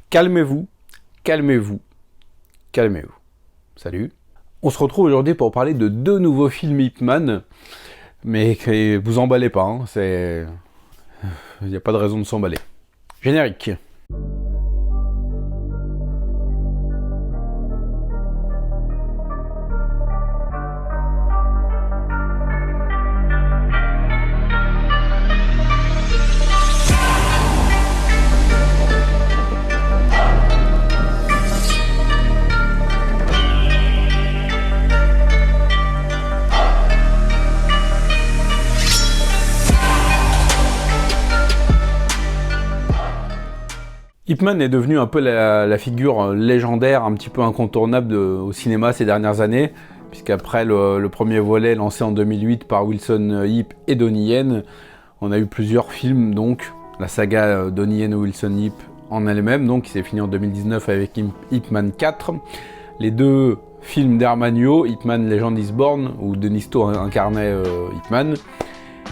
Calmez-vous, calmez-vous, calmez-vous. Salut. On se retrouve aujourd'hui pour parler de 2 nouveaux films Ip Man, mais vous emballez pas, hein, il n'y a pas de raison de s'emballer. Générique. Ip Man est devenu un peu la figure légendaire, un petit peu incontournable au cinéma ces dernières années, puisqu'après le premier volet lancé en 2008 par Wilson Yip et Donnie Yen, on a eu plusieurs films, donc la saga Donnie Yen et Wilson Yip en elle-même, donc qui s'est fini en 2019 avec Ip Man 4, les 2 films d'Herman Yo, Ip Man Legend is Born, où Denis To incarnait Ip Man,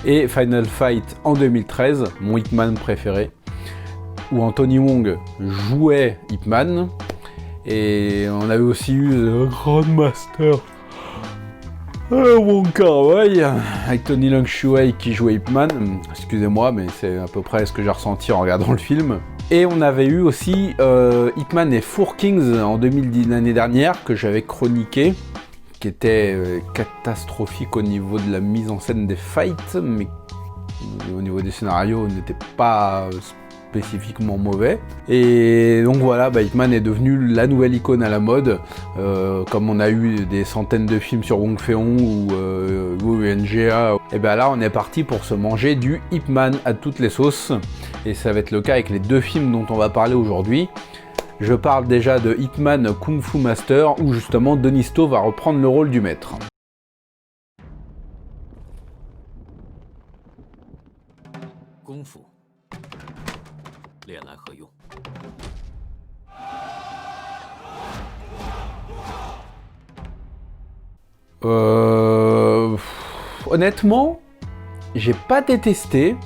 et Final Fight en 2013, mon Ip Man préféré, où Anthony Wong jouait Ip Man, et on avait aussi eu le Grandmaster Wong Kar-wai avec Tony Leung Chiu-wai qui jouait Ip Man. Excusez-moi, mais c'est à peu près ce que j'ai ressenti en regardant le film. Et on avait eu aussi Ip Man et Four Kings en 2010, l'année dernière, que j'avais chroniqué, qui était catastrophique au niveau de la mise en scène des fights, mais au niveau des scénarios, n'était pas spécifiquement mauvais. Et donc voilà, Ip Man est devenu la nouvelle icône à la mode, comme on a eu des centaines de films sur Wong Fei-hung ou NGA. Et ben là on est parti pour se manger du Ip Man à toutes les sauces, et ça va être le cas avec les 2 films dont on va parler aujourd'hui. Je parle déjà de Ip Man Kung Fu Master, où justement Denis To va reprendre le rôle du maître. Kung Fu 练来何用？ Honnêtement, j'ai pas détesté,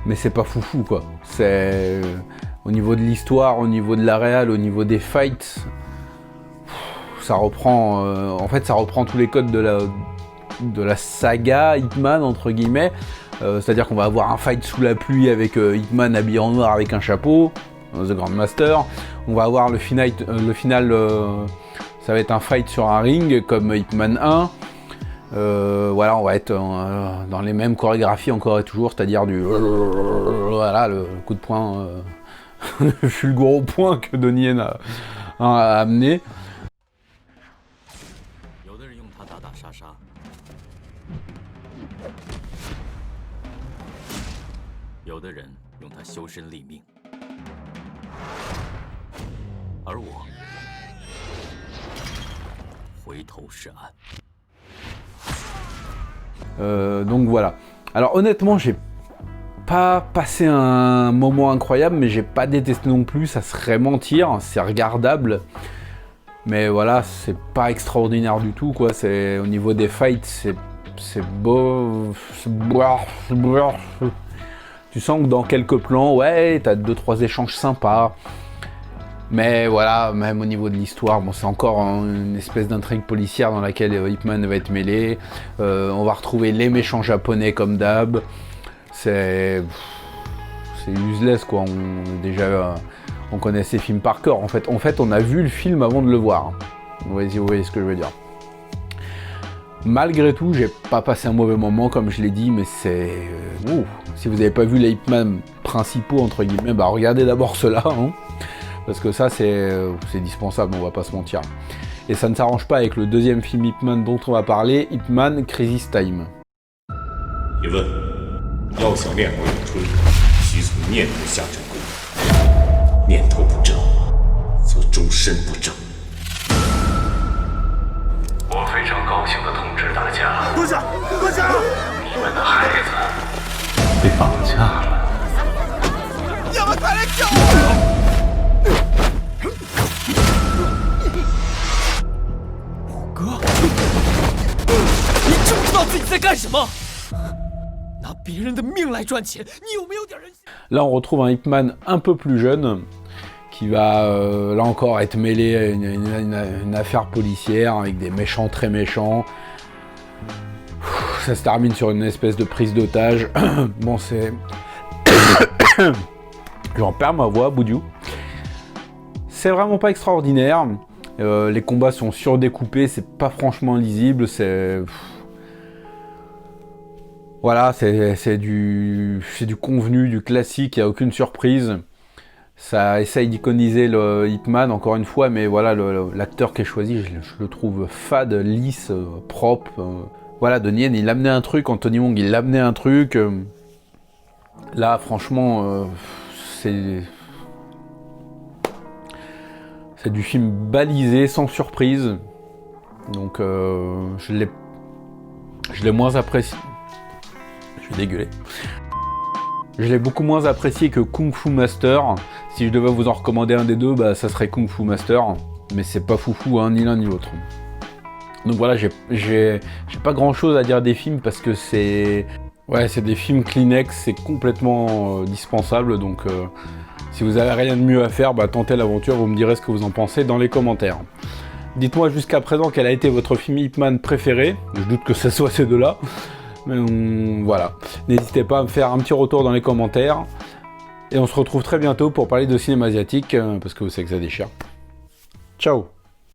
mais c'est pas foufou quoi. C'est au niveau de l'histoire, au niveau de la réal, au niveau des fights, ça reprend. En fait, ça reprend tous les codes de la saga Ip Man entre guillemets. C'est-à-dire qu'on va avoir un fight sous la pluie avec Ip Man habillé en noir avec un chapeau, The Grandmaster. On va avoir le final, ça va être un fight sur un ring comme Ip Man 1. Voilà, on va être dans les mêmes chorégraphies encore et toujours, c'est-à-dire du voilà, le coup de poing, le fulgure point que Donnie Yen a amené. 有的人用它打打杀杀，有的人用它修身立命，而我回头是岸。 Donc voilà. Alors honnêtement, j'ai pas passé un moment incroyable, mais j'ai pas détesté non plus, ça serait mentir, c'est regardable. Mais voilà, c'est pas extraordinaire du tout quoi, c'est au niveau des fights, c'est beau. Tu sens que dans quelques plans, ouais, t'as 2-3 échanges sympas. Mais voilà, même au niveau de l'histoire, bon, c'est encore une espèce d'intrigue policière dans laquelle Ip Man va être mêlé. On va retrouver les méchants japonais comme d'hab. C'est useless quoi. On connaît ces films par cœur. En fait, on a vu le film avant de le voir. Vous voyez ce que je veux dire. Malgré tout, j'ai pas passé un mauvais moment comme je l'ai dit, mais c'est... si vous n'avez pas vu les Ip Man principaux entre guillemets, bah regardez d'abord ceux-là. Hein. Parce que ça, c'est dispensable, on va pas se mentir. Et ça ne s'arrange pas avec le 2e film Ip Man dont on va parler, Ip Man Crisis Time. 疑问：要想练好咏春，须从念头下正功。念头不正，则终身不正。我非常高兴地通知大家，蹲下，蹲下！你们的孩子被绑架了。你们快来救我！ 自己在干什么？拿别人的命来赚钱，你有没有点人性？ Là, on retrouve un Ip Man un peu plus jeune, qui va là encore être mêlé à une affaire policière avec des méchants très méchants. Ça se termine sur une espèce de prise d'otage. Bon, c'est... J'en perds ma voix, Boudiou. C'est vraiment pas extraordinaire. Les combats sont surdécoupés, c'est pas franchement lisible, c'est... Voilà, c'est du convenu, du classique, il n'y a aucune surprise. Ça essaye d'iconiser le Ip Man, encore une fois, mais voilà, l'acteur qui est choisi, je le trouve fade, lisse, propre. Voilà, Donnie Yen, il amenait un truc, Anthony Wong, il amenait un truc. Là, franchement, c'est du film balisé, sans surprise. Donc, je l'ai moins apprécié. Je vais dégueuler. Je l'ai beaucoup moins apprécié que Kung Fu Master. Si je devais vous en recommander un des deux, bah, ça serait Kung Fu Master. Mais c'est pas foufou, hein, ni l'un ni l'autre. Donc voilà, j'ai pas grand chose à dire des films parce que c'est des films Kleenex, c'est complètement dispensable. Donc si vous avez rien de mieux à faire, bah, tentez l'aventure, vous me direz ce que vous en pensez dans les commentaires. Dites-moi jusqu'à présent quel a été votre film Ip Man préféré. Je doute que ce soit ces deux-là. Mais voilà, n'hésitez pas à me faire un petit retour dans les commentaires. Et on se retrouve très bientôt pour parler de cinéma asiatique, parce que vous savez que ça déchire. Ciao!